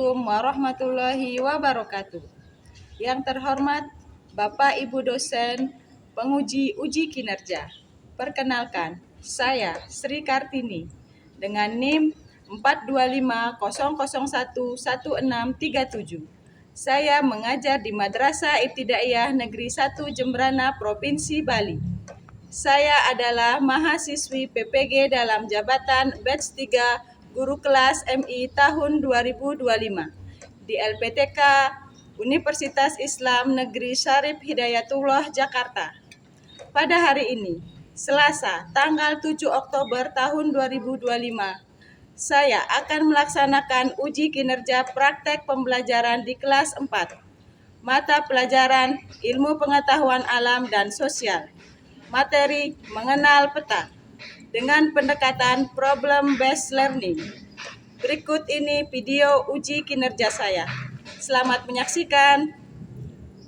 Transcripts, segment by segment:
Assalamualaikum warahmatullahi wabarakatuh. Yang terhormat Bapak Ibu dosen penguji uji kinerja. Perkenalkan, saya Sri Kartini dengan NIM 4250011637. Saya mengajar di Madrasah Ibtidaiyah Negeri 1 Jembrana, Provinsi Bali. Saya adalah mahasiswi PPG dalam jabatan batch 3 Guru Kelas MI tahun 2025 di LPTK Universitas Islam Negeri Syarif Hidayatullah, Jakarta. Pada hari ini, Selasa, tanggal 7 Oktober tahun 2025, saya akan melaksanakan uji kinerja praktek pembelajaran di kelas 4, mata pelajaran Ilmu Pengetahuan Alam dan Sosial, materi mengenal peta, dengan pendekatan problem based learning. Berikut ini video uji kinerja saya. Selamat menyaksikan.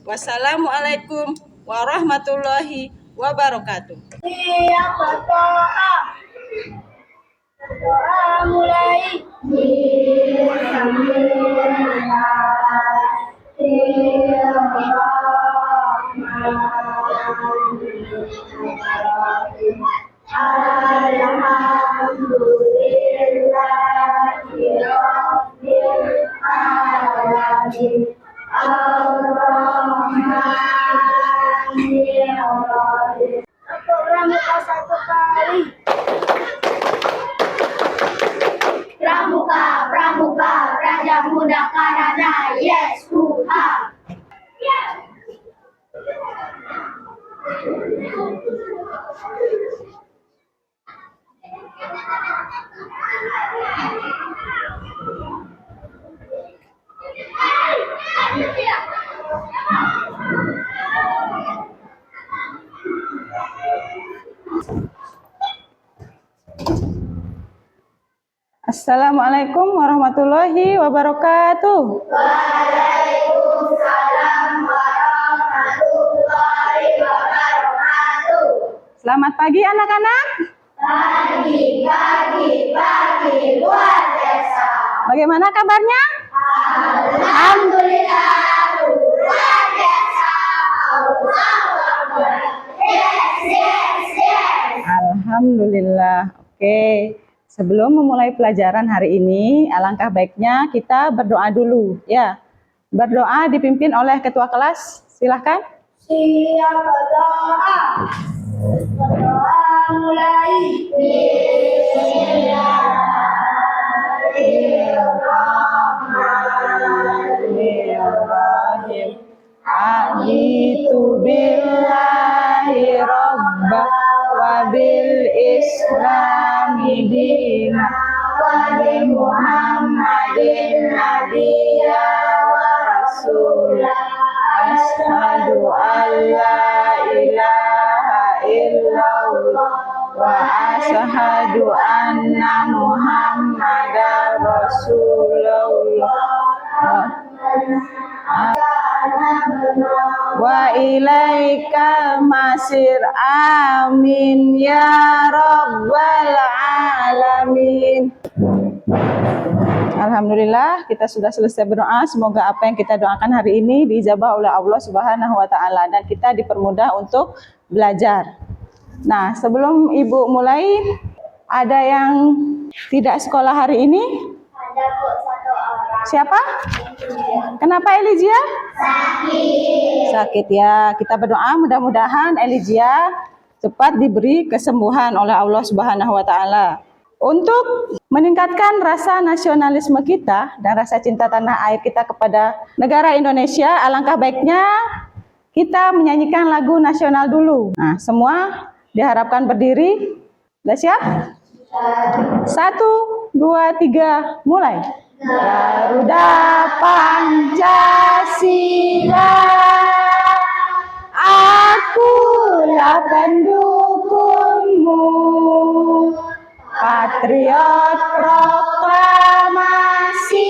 Wassalamualaikum warahmatullahi wabarakatuh. Siap berdoa. Berdoa mulai. Pramuka satu kali. Pramuka, pramuka, Raja Muda Karana, yes, Tuhan. Assalamualaikum warahmatullahi wabarakatuh. Waalaikumsalam warahmatullahi wabarakatuh. Selamat pagi anak-anak. Pagi, luar biasa. Bagaimana kabarnya? Alhamdulillah, luar biasa. Allahu Akbar. Yes. Alhamdulillah. Oke. Sebelum memulai pelajaran hari ini, alangkah baiknya kita berdoa dulu, ya. Berdoa dipimpin oleh ketua kelas. Silahkan. Siap berdoa. Berdoa mulai. Bismillahirrahmanirrahim. Ajitu billahi rabba wa bil islami dina wa bi muhammadin nabiyya wa rasulah. Asyhadu an la ilaha illallah wa asyhadu anna muhammadar rasulullah. Wa ilaikal masir, amin ya rabbal alamin. Alhamdulillah, kita sudah selesai berdoa. Semoga apa yang kita doakan hari ini diijabah oleh Allah Subhanahu wa taala dan kita dipermudah untuk belajar. Nah, sebelum Ibu mulai, ada yang tidak sekolah hari ini? Ada kok satu orang. Siapa? Kenapa Elijia? Sakit ya. Kita berdoa mudah-mudahan Elijia cepat diberi kesembuhan oleh Allah Subhanahu wa taala. Untuk meningkatkan rasa nasionalisme kita dan rasa cinta tanah air kita kepada negara Indonesia, alangkah baiknya kita menyanyikan lagu nasional dulu. Nah, semua diharapkan berdiri. Sudah siap? 1, 2, 3, mulai. Garuda Pancasila, akulah pendukungmu, patriot proklamasi,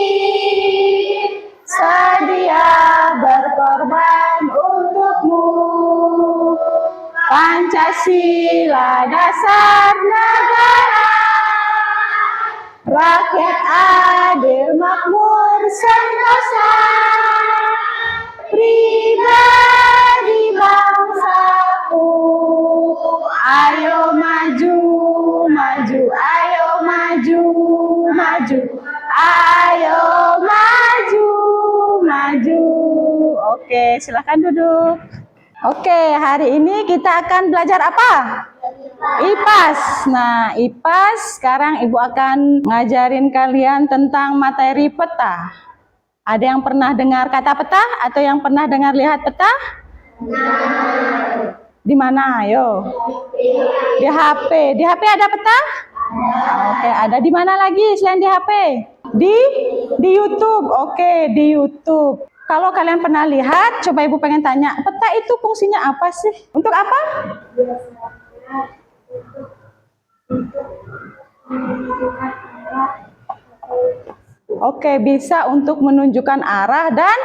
sedia berkorban untukmu. Pancasila dasar negara, rakyat adil makmur Oke, silahkan duduk. Oke, hari ini kita akan belajar apa? IPAS. Nah, IPAS sekarang Ibu akan ngajarin kalian tentang materi peta. Ada yang pernah dengar kata peta atau yang pernah dengar lihat peta? Di mana? Ayo. Di HP. Di HP ada peta? Oke, ada di mana lagi selain di HP? Di YouTube. Oke, di YouTube. Kalau kalian pernah lihat, coba Ibu pengen tanya, peta itu fungsinya apa sih? Untuk apa? Oke, bisa untuk menunjukkan arah dan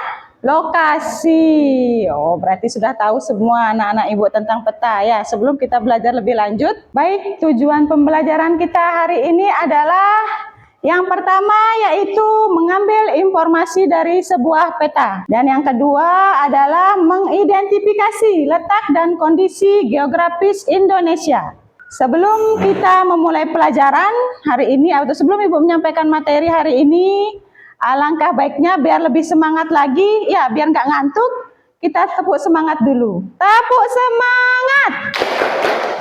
lokasi. Oh, berarti sudah tahu semua anak-anak Ibu tentang peta ya. Sebelum kita belajar lebih lanjut, baik, tujuan pembelajaran kita hari ini adalah yang pertama yaitu mengambil informasi dari sebuah peta. Dan yang kedua adalah mengidentifikasi letak dan kondisi geografis Indonesia. Sebelum kita memulai pelajaran hari ini atau sebelum Ibu menyampaikan materi hari ini, alangkah baiknya biar lebih semangat lagi, ya biar nggak ngantuk, kita tepuk semangat dulu. Tepuk semangat!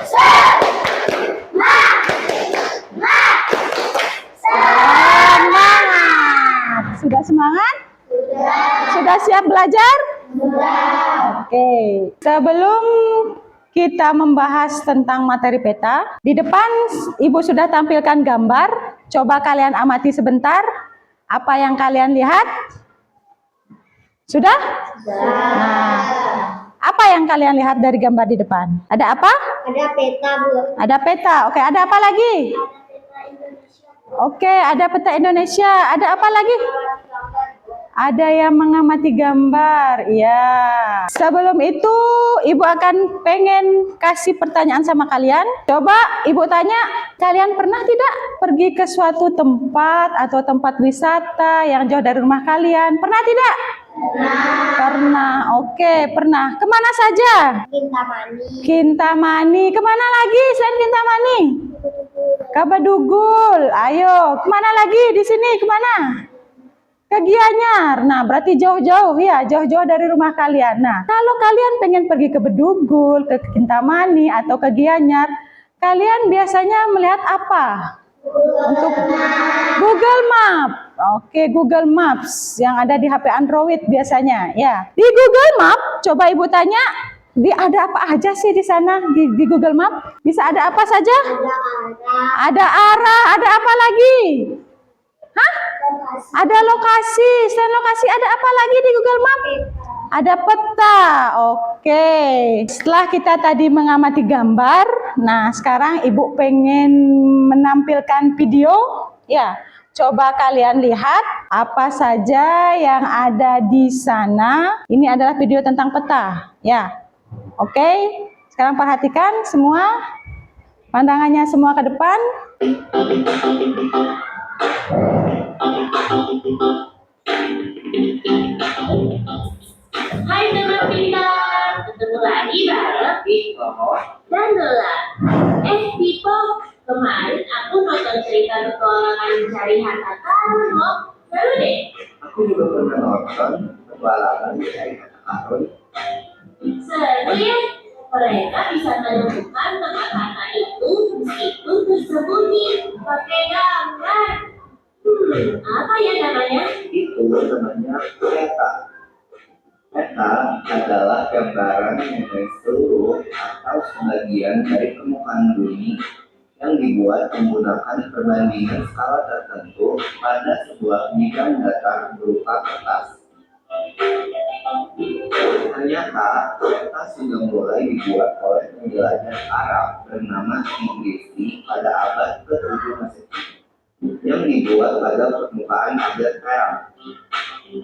Semangat! Sudah semangat? Sudah siap belajar? Oke. Sebelum kita membahas tentang materi peta, di depan Ibu sudah tampilkan gambar. Coba kalian amati sebentar. Apa yang kalian lihat? Sudah? Nah, apa yang kalian lihat dari gambar di depan? Ada apa? Ada peta, Bu. Ada peta. Oke, ada apa lagi? Oke, ada peta Indonesia. Ada apa lagi? Ada yang mengamati gambar, ya. Sebelum itu, Ibu akan pengen kasih pertanyaan sama kalian. Coba Ibu tanya, kalian pernah tidak pergi ke suatu tempat atau tempat wisata yang jauh dari rumah kalian? Pernah tidak? Pernah. Oke, pernah. Kemana saja? Kintamani. Kintamani. Kemana lagi selain Kintamani? Ke Bedugul. Ayo, kemana lagi di sini? Kemana? Ke Gianyar. Nah, berarti jauh-jauh ya, jauh-jauh dari rumah kalian. Nah, kalau kalian pengen pergi ke Bedugul, ke Kintamani atau ke Gianyar, kalian biasanya melihat apa? Untuk Google Map. Oke, Google Maps yang ada di HP Android biasanya, ya. Di Google Map, coba Ibu tanya, ada apa aja sih di sana di Google Map? Bisa ada apa saja? Ada arah, ada apa lagi? Hah? Ada lokasi. Selain lokasi ada apa lagi di Google Map? Ada peta. Oke. Setelah kita tadi mengamati gambar, nah sekarang Ibu pengen menampilkan video. Ya, coba kalian lihat apa saja yang ada di sana. Ini adalah video tentang peta. Ya. Oke. Sekarang perhatikan semua. Pandangannya semua ke depan. Hai teman pintar, ketemu lagi bareng Pipo dan Lola. Pipo, kemarin aku nonton cerita petualangan mencari harta karun loh. Seru deh. Aku juga pernah nonton petualangan mencari harta karun. Seru ya. Mereka bisa menemukan tempat harta itu meskipun tersembunyi pakai gambar. Apa ya namanya? Itu namanya peta. Peta adalah gambaran mengenai seluruh atau sebagian dari permukaan bumi yang dibuat menggunakan perbandingan skala tertentu pada sebuah bidang datar berupa kertas. Ternyata peta sudah mulai dibuat oleh penjelajah Arab bernama Inggris pada abad ke-7 Masehi yang dibuat pada permukaan abad perak.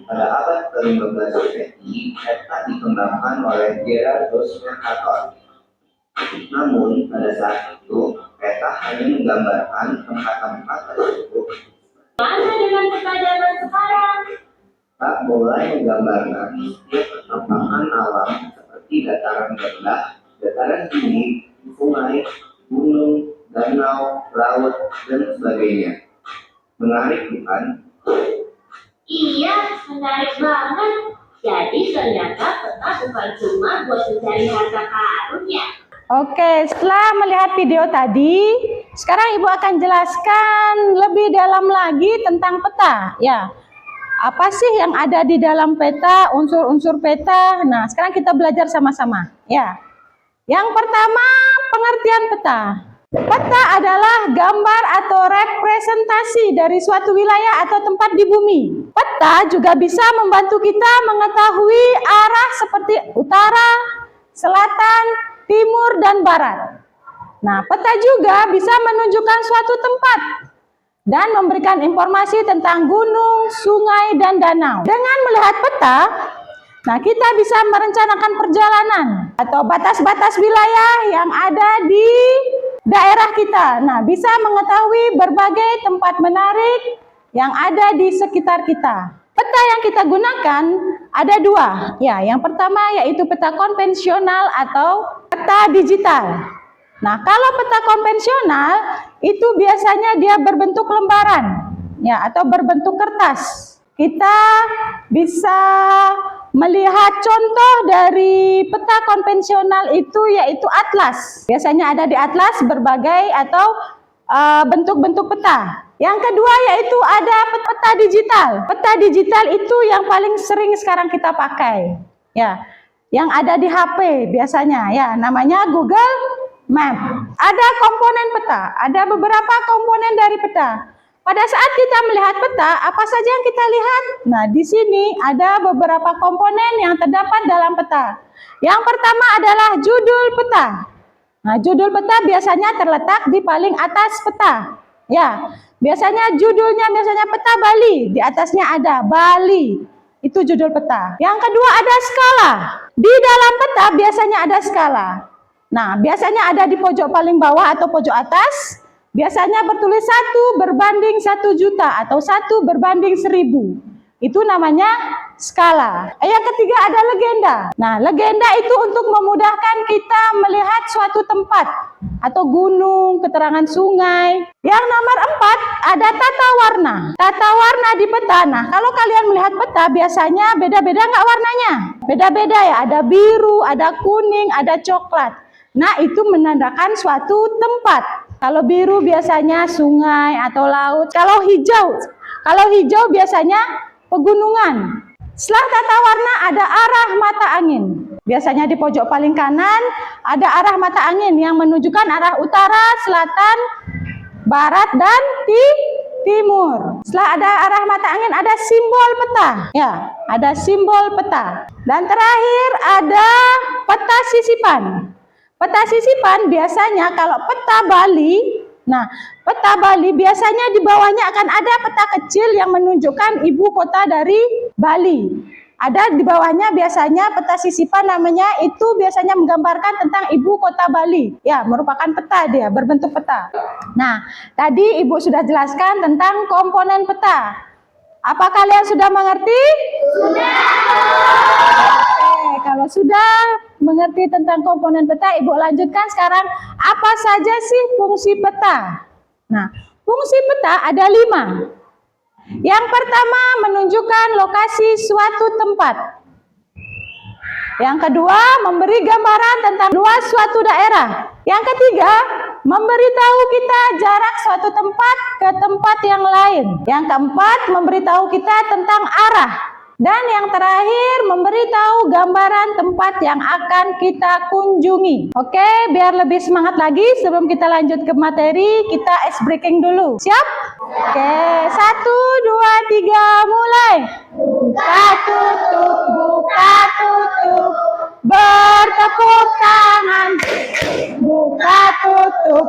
Pada abad ke-15 Masehi, peta dikembangkan oleh Gerardus Mercator. Namun pada saat itu peta hanya menggambarkan tempat-tempat tersebut. Mana dengan peta zaman sekarang? Tak mulai menggambarkan setiap perkembangan alam seperti dataran rendah, dataran tinggi, sungai, gunung, danau, laut, dan sebagainya. Menarik bukan? Iya, menarik banget. Jadi ternyata peta bukan cuma buat mencari harta karun ya. Oke, setelah melihat video tadi, sekarang Ibu akan jelaskan lebih dalam lagi tentang peta. Ya, apa sih yang ada di dalam peta, unsur-unsur peta? Nah, sekarang kita belajar sama-sama. Ya, yang pertama pengertian peta. Peta adalah gambar atau representasi dari suatu wilayah atau tempat di bumi. Peta juga bisa membantu kita mengetahui arah seperti utara, selatan, timur, dan barat. Nah, peta juga bisa menunjukkan suatu tempat dan memberikan informasi tentang gunung, sungai, dan danau. Dengan melihat peta, nah kita bisa merencanakan perjalanan atau batas-batas wilayah yang ada di daerah kita. Nah, bisa mengetahui berbagai tempat menarik yang ada di sekitar kita. Peta yang kita gunakan ada dua. Ya, yang pertama yaitu peta konvensional atau peta digital. Nah, kalau peta konvensional itu biasanya dia berbentuk lembaran, ya, atau berbentuk kertas. Kita bisa melihat contoh dari peta konvensional itu yaitu atlas. Biasanya ada di atlas berbagai atau bentuk-bentuk peta. Yang kedua yaitu ada peta digital. Peta digital itu yang paling sering sekarang kita pakai. Ya, yang ada di HP biasanya, ya, namanya Google Map. Ada komponen peta, ada beberapa komponen dari peta. Pada saat kita melihat peta, apa saja yang kita lihat? Nah, di sini ada beberapa komponen yang terdapat dalam peta. Yang pertama adalah judul peta. Nah, judul peta biasanya terletak di paling atas peta. Ya, biasanya judulnya peta Bali. Di atasnya ada Bali. Itu judul peta. Yang kedua ada skala. Di dalam peta biasanya ada skala. Nah, biasanya ada di pojok paling bawah atau pojok atas. Biasanya bertulis 1/1.000.000 atau 1/1000. Itu namanya skala. Yang ketiga ada legenda. Nah, legenda itu untuk memudahkan kita melihat suatu tempat atau gunung, keterangan sungai. Yang nomor 4 ada tata warna. Tata warna di peta. Nah, kalau kalian melihat peta biasanya beda-beda nggak warnanya? Beda-beda ya. Ada biru, ada kuning, ada coklat. Nah, itu menandakan suatu tempat. Kalau biru biasanya sungai atau laut. Kalau hijau biasanya pegunungan. Setelah tata warna ada arah mata angin. Biasanya di pojok paling kanan ada arah mata angin yang menunjukkan arah utara, selatan, barat, dan timur. Setelah ada arah mata angin ada simbol peta. Ya, ada simbol peta. Dan terakhir ada peta sisipan. Peta sisipan biasanya kalau peta Bali, nah peta Bali biasanya di bawahnya akan ada peta kecil yang menunjukkan ibu kota dari Bali. Ada di bawahnya biasanya peta sisipan namanya, itu biasanya menggambarkan tentang ibu kota Bali. Ya, merupakan peta dia, berbentuk peta. Nah, tadi Ibu sudah jelaskan tentang komponen peta. Apa kalian sudah mengerti? Sudah. Oke, kalau sudah mengerti tentang komponen peta, Ibu lanjutkan sekarang apa saja sih fungsi peta. Nah, fungsi peta ada 5. Yang pertama menunjukkan lokasi suatu tempat. Yang kedua memberi gambaran tentang luas suatu daerah. Yang ketiga memberitahu kita jarak suatu tempat ke tempat yang lain. Yang keempat memberitahu kita tentang arah. Dan yang terakhir memberitahu gambaran tempat yang akan kita kunjungi. Oke, biar lebih semangat lagi sebelum kita lanjut ke materi, kita ice breaking dulu. Siap? Oke, 1, 2, 3, mulai. Buka tutup, buka tutup, bertepuk tangan. Buka tutup,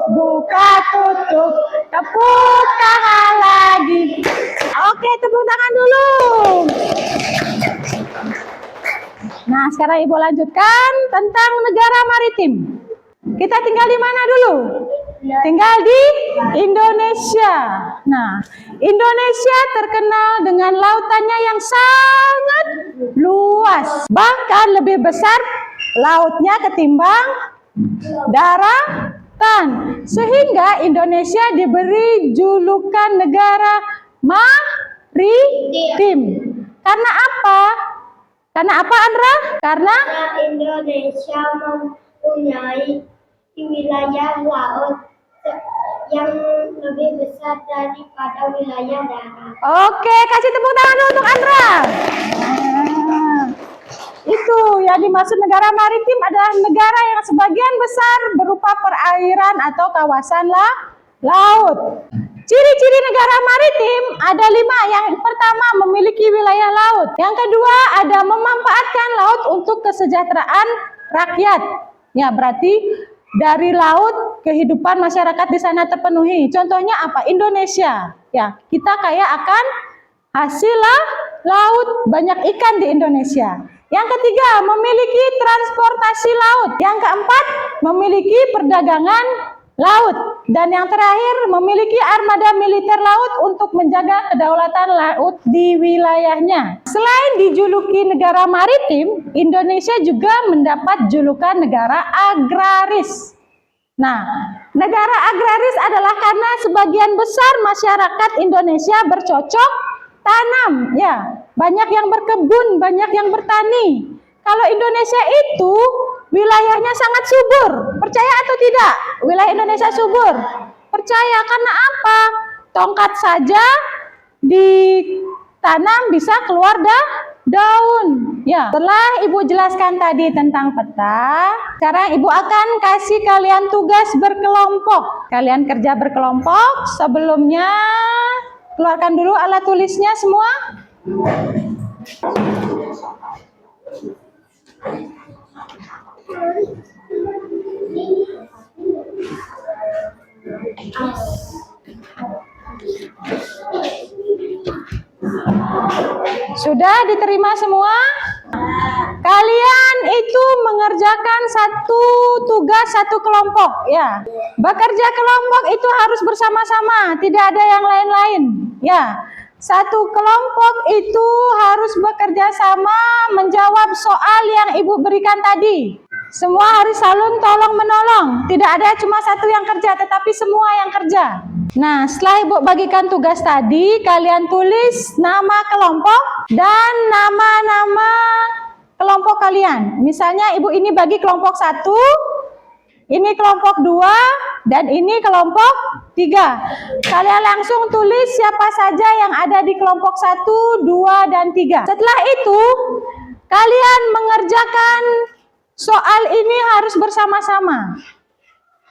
tepuk tangan lagi. Oke, tepuk tangan dulu. Nah, sekarang Ibu lanjutkan tentang negara maritim. Kita tinggal di mana dulu? Tinggal di Indonesia. Nah, Indonesia terkenal dengan lautannya yang sangat luas. Bahkan lebih besar lautnya ketimbang daratan. Sehingga Indonesia diberi julukan negara maritim. Karena apa? Karena apa, Andra? Karena Indonesia mempunyai wilayah laut yang lebih besar daripada wilayah darat. oke, kasih tepuk tangan dulu untuk Andra. Nah, itu yang dimaksud negara maritim adalah negara yang sebagian besar berupa perairan atau kawasan laut. Ciri-ciri negara maritim ada 5. Yang pertama, memiliki wilayah laut. Yang kedua, ada memanfaatkan laut untuk kesejahteraan rakyat. Ya, berarti dari laut kehidupan masyarakat di sana terpenuhi. Contohnya apa? Indonesia. Ya, kita kaya akan hasil laut, banyak ikan di Indonesia. Yang ketiga, memiliki transportasi laut. Yang keempat, memiliki perdagangan laut. Dan yang terakhir, memiliki armada militer laut untuk menjaga kedaulatan laut di wilayahnya. Selain dijuluki negara maritim, Indonesia juga mendapat julukan negara agraris. Nah, negara agraris adalah karena sebagian besar masyarakat Indonesia bercocok tanam, ya. Banyak yang berkebun, banyak yang bertani. Kalau Indonesia itu wilayahnya sangat subur. Percaya atau tidak? Wilayah Indonesia subur. Percaya karena apa? Tongkat saja ditanam bisa keluar daun. Ya, setelah Ibu jelaskan tadi tentang peta, sekarang Ibu akan kasih kalian tugas berkelompok. Kalian kerja berkelompok. Sebelumnya keluarkan dulu alat tulisnya semua. Sudah diterima semua? Kalian itu mengerjakan satu tugas satu kelompok, ya. Bekerja kelompok itu harus bersama-sama, tidak ada yang lain-lain, ya. Satu kelompok itu harus bekerja sama menjawab soal yang Ibu berikan tadi. Semua harus saling tolong menolong. Tidak ada cuma satu yang kerja, tetapi semua yang kerja. Nah, setelah Ibu bagikan tugas tadi, kalian tulis nama kelompok dan nama-nama kelompok kalian. Misalnya Ibu ini bagi kelompok 1, ini kelompok 2, dan ini kelompok 3. Kalian langsung tulis siapa saja yang ada di kelompok 1, 2, dan 3. Setelah itu, kalian mengerjakan soal ini harus bersama-sama.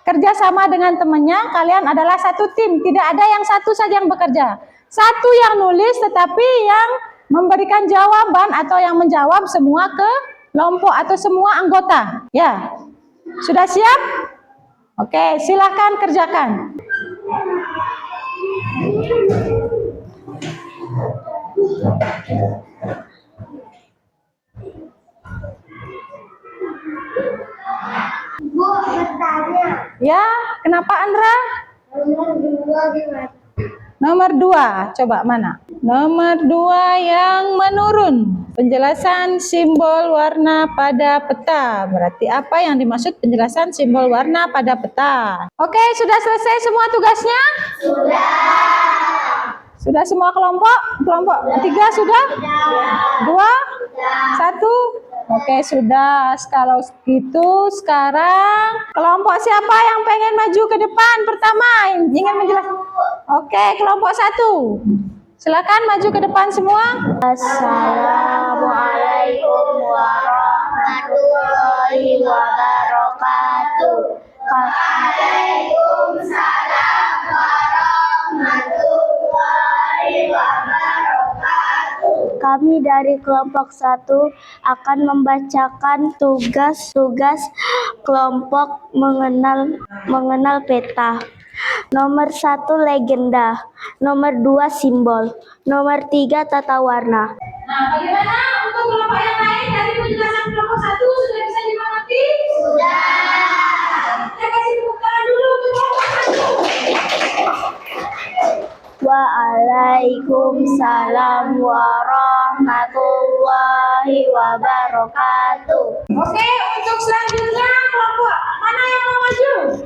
Kerjasama dengan temannya, kalian adalah satu tim. Tidak ada yang satu saja yang bekerja. Satu yang nulis, tetapi yang memberikan jawaban atau yang menjawab semua kelompok atau semua anggota. Ya, sudah siap? Oke, silahkan kerjakan. Bu, bertanya. Ya, kenapa Andra? Nomor 2 gimana? Nomor 2, coba mana? Nomor 2 yang menurun. Penjelasan simbol warna pada peta. Berarti apa yang dimaksud penjelasan simbol warna pada peta? Oke, sudah selesai semua tugasnya? Sudah. Sudah semua kelompok? Kelompok 3 sudah? 2? 1? Oke, sudah. Kalau gitu sekarang kelompok siapa yang pengen maju ke depan pertama? Ingin menjelaskan? Oke, kelompok 1. Silakan maju ke depan semua. Assalamualaikum warahmatullahi wabarakatuh. Waalaikumsalam warahmatullahi wabarakatuh. Kami dari kelompok 1 akan membacakan tugas-tugas kelompok mengenal peta. Nomor 1 legenda, nomor 2 simbol, nomor 3 tata warna. Nah, bagaimana untuk kelompok yang lain dari penjelasan kelompok 1 sudah bisa dimengerti? Sudah. Kita kasih tepuk tangan dulu untuk kelompok 1. Waalaikumsalam warahmatullahi wabarakatuh. Oke, untuk selanjutnya kelompok mana yang mau maju?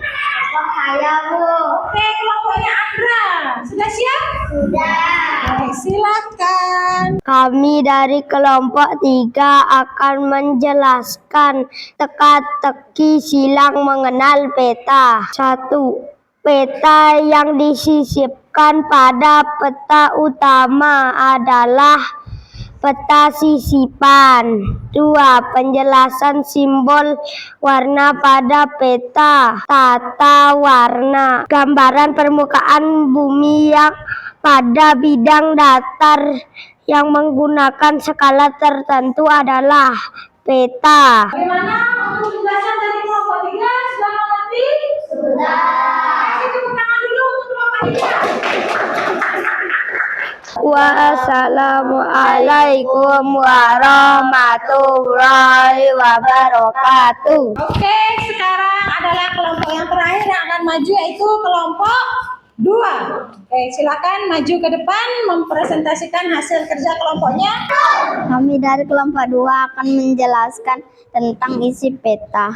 Kelompok saya, Bu. Oke, kelompoknya Andra. Sudah siap? Sudah. Oke, silakan. Kami dari kelompok 3 akan menjelaskan teka-teki silang mengenal peta. 1. Peta yang disisipkan pada peta utama adalah peta sisipan. 2. Penjelasan simbol warna pada peta. Tata warna. Gambaran permukaan bumi yang pada bidang datar yang menggunakan skala tertentu adalah peta. Bagaimana untuk penjelasan dari kelompok 3? Sudah mengerti? Sudah. Kasih tepuk tangan dulu untuk kelompok 3. Wassalamualaikum warahmatullahi wabarakatuh. Oke, sekarang adalah kelompok yang terakhir yang akan maju, yaitu kelompok 2. Oke, silakan maju ke depan mempresentasikan hasil kerja kelompoknya. Kami dari kelompok 2 akan menjelaskan tentang isi peta.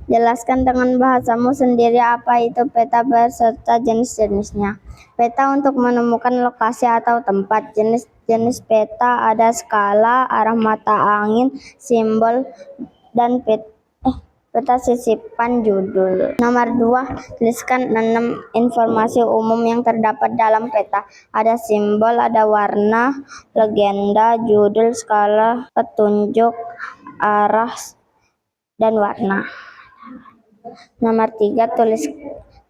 Jelaskan dengan bahasamu sendiri apa itu peta beserta jenis-jenisnya. Peta untuk menemukan lokasi atau tempat. Jenis-jenis peta ada skala, arah mata angin, simbol, dan peta sisipan judul. Nomor 2, tuliskan 6 informasi umum yang terdapat dalam peta. Ada simbol, ada warna, legenda, judul, skala, petunjuk, arah, dan warna. Nomor 3,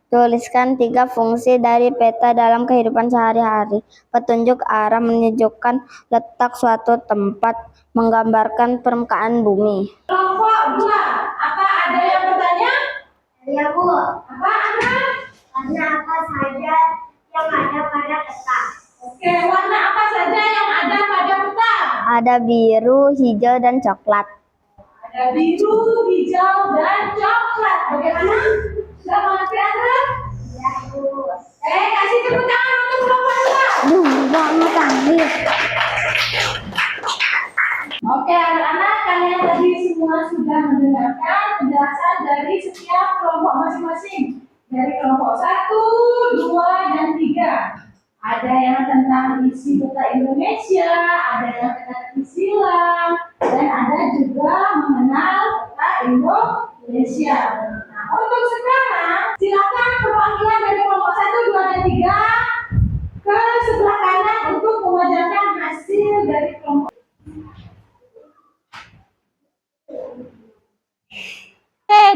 tuliskan 3 fungsi dari peta dalam kehidupan sehari-hari. Petunjuk arah menunjukkan letak suatu tempat, menggambarkan permukaan bumi. Kelompok 2, apa ada yang bertanya? Ya, Bu. Apa Anda? Warna apa saja yang ada pada peta? Oke, warna apa saja yang ada pada peta? Ada biru, hijau, dan coklat. Ada biru, hijau, dan coklat. Bagaimana? Sudah mengerti Anda? Ya, Bu. Kasih tepuk tangan untuk kelompok 2. Banget tadi. Oke, anak-anak, kalian tadi semua sudah mendengarkan penjelasan dari setiap kelompok masing-masing. Dari kelompok 1, 2, dan 3. Ada yang tentang isi peta Indonesia, ada yang tentang silang, dan ada juga mengenal peta Indonesia. Nah, untuk sekarang, silakan perwakilan dari kelompok 1, 2, dan 3 ke sebelah kanan untuk mengajarkan hasil dari kelompok.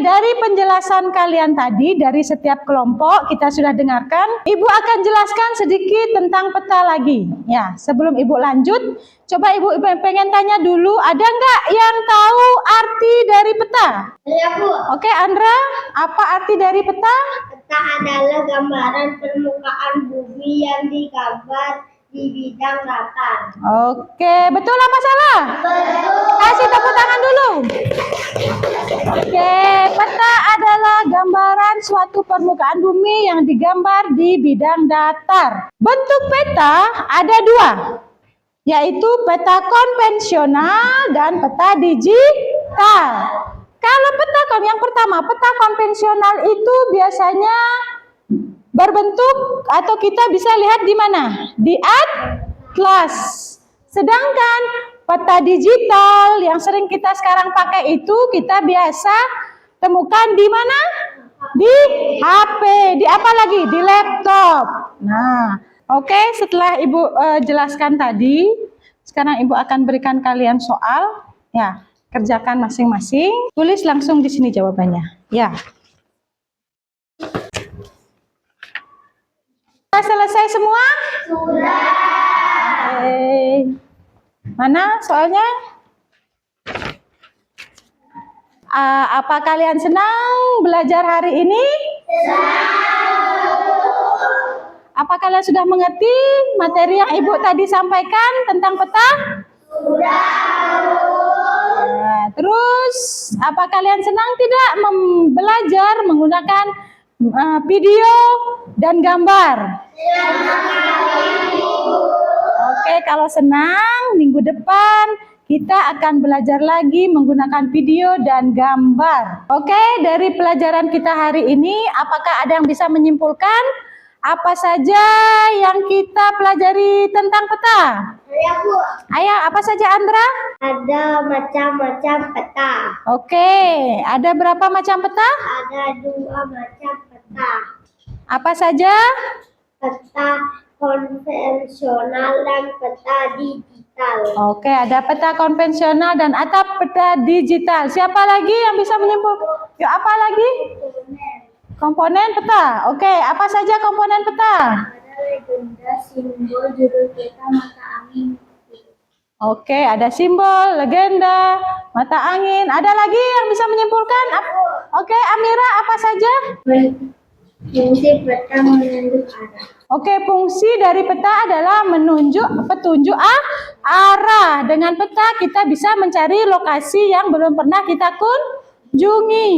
Dari penjelasan kalian tadi, dari setiap kelompok kita sudah dengarkan. Ibu akan jelaskan sedikit tentang peta lagi. Ya, sebelum Ibu lanjut, coba Ibu pengen tanya dulu, ada nggak yang tahu arti dari peta? Ya, Bu. Oke, Andra, apa arti dari peta? Peta adalah gambaran permukaan bumi yang digambar di bidang datar. Oke, betul apa salah? Betul. Kasih tepuk tangan dulu. Oke, peta adalah gambaran suatu permukaan bumi yang digambar di bidang datar. Bentuk peta ada 2, yaitu peta konvensional dan peta digital. Kalau peta yang pertama, peta konvensional itu biasanya berbentuk atau kita bisa lihat di mana? Di atlas. Sedangkan peta digital yang sering kita sekarang pakai itu kita biasa temukan di mana? Di HP, di apa lagi? Di laptop. Nah, oke, setelah Ibu jelaskan tadi, sekarang Ibu akan berikan kalian soal. Ya, kerjakan masing-masing. Tulis langsung di sini jawabannya. Ya. Sudah selesai semua? Sudah. Oke. Mana soalnya? Apa kalian senang belajar hari ini? Apa kalian sudah mengerti materi yang Ibu tadi sampaikan tentang peta? Sudah. Nah, terus, apa kalian senang tidak belajar menggunakan video dan gambar? Oke, kalau senang, minggu depan kita akan belajar lagi menggunakan video dan gambar. Oke, dari pelajaran kita hari ini, apakah ada yang bisa menyimpulkan apa saja yang kita pelajari tentang peta? Ya, Bu. Ayo, apa saja Andra? Ada macam-macam peta. Oke, ada berapa macam peta? Ada 2 macam peta. Apa saja? Peta konvensional dan peta digital. Oke, ada peta konvensional dan ada peta digital. Siapa lagi yang bisa menyimpulkan? Yuk, apa lagi? Komponen peta. Oke, apa saja komponen peta? Ada legenda, simbol, judul peta, mata angin. Oke, ada simbol, legenda, mata angin. Ada lagi yang bisa menyimpulkan? Oke, Amira, apa saja? Fungsi peta menunjuk arah. Oke, fungsi dari peta adalah petunjuk arah. Dengan peta kita bisa mencari lokasi yang belum pernah kita kunjungi.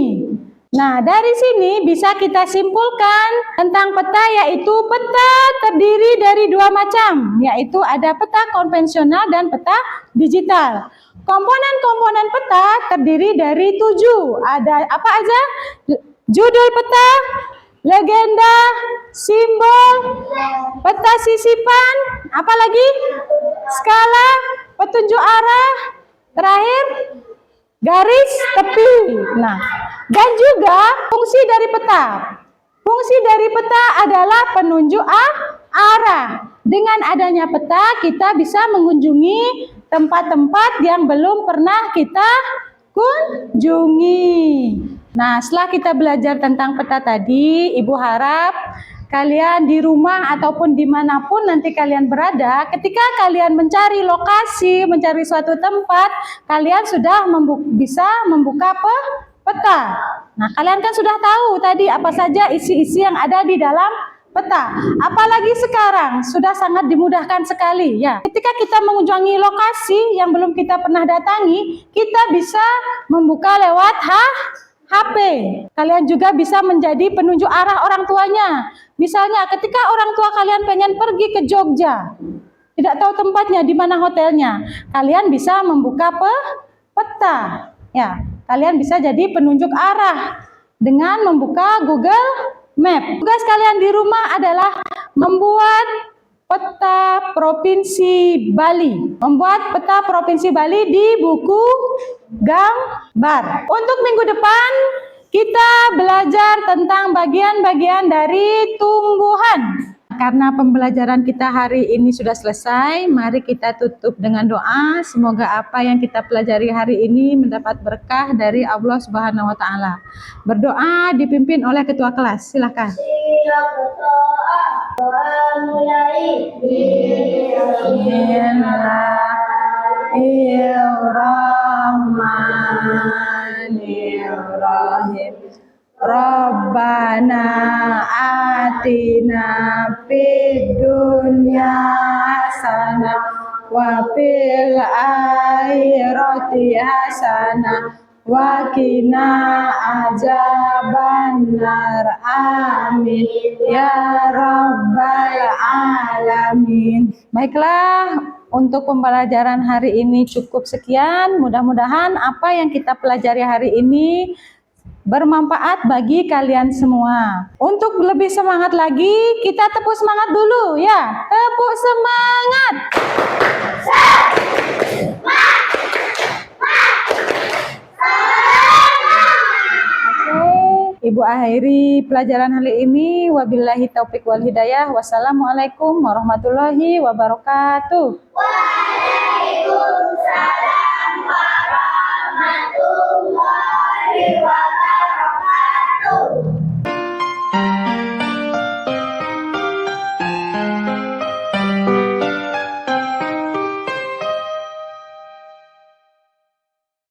Nah, dari sini bisa kita simpulkan tentang peta, yaitu peta terdiri dari 2 macam, yaitu ada peta konvensional dan peta digital. Komponen-komponen peta terdiri dari 7. Ada apa aja? Judul peta, legenda, simbol, peta sisipan, apa lagi? Skala, petunjuk arah, terakhir garis tepi. Nah, dan juga fungsi dari peta. Fungsi dari peta adalah penunjuk arah. Dengan adanya peta, kita bisa mengunjungi tempat-tempat yang belum pernah kita kunjungi. Nah, setelah kita belajar tentang peta tadi, Ibu harap kalian di rumah ataupun dimanapun nanti kalian berada, ketika kalian mencari lokasi, mencari suatu tempat, kalian sudah bisa membuka peta. Nah, kalian kan sudah tahu tadi apa saja isi-isi yang ada di dalam peta. Apalagi sekarang sudah sangat dimudahkan sekali ya. Ketika kita mengunjungi lokasi yang belum kita pernah datangi, kita bisa membuka lewat HP. Kalian juga bisa menjadi penunjuk arah orang tuanya. Misalnya ketika orang tua kalian pengen pergi ke Jogja, tidak tahu tempatnya di mana hotelnya, kalian bisa membuka peta. Ya, kalian bisa jadi penunjuk arah dengan membuka Google Map. Tugas kalian di rumah adalah membuat peta Provinsi Bali. Membuat peta Provinsi Bali di buku gambar. Untuk minggu depan kita belajar tentang bagian-bagian dari tumbuhan. Karena pembelajaran kita hari ini sudah selesai, mari kita tutup dengan doa. Semoga apa yang kita pelajari hari ini mendapat berkah dari Allah Subhanahu wa taala. Berdoa dipimpin oleh ketua kelas. Silakan. Bismillahirrahmanirrahim. Rabbana atina fid dunya hasanah wa fil akhirati hasanah wa qina azabannar. Amin ya rabbal alamin. Baiklah, untuk pembelajaran hari ini cukup sekian. Mudah-mudahan apa yang kita pelajari hari ini bermanfaat bagi kalian semua. Untuk lebih semangat lagi, kita tepuk semangat dulu ya. Tepuk semangat. Oke, Ibu akhiri pelajaran hari ini. Wabillahi taufik wal hidayah. Wassalamualaikum warahmatullahi wabarakatuh.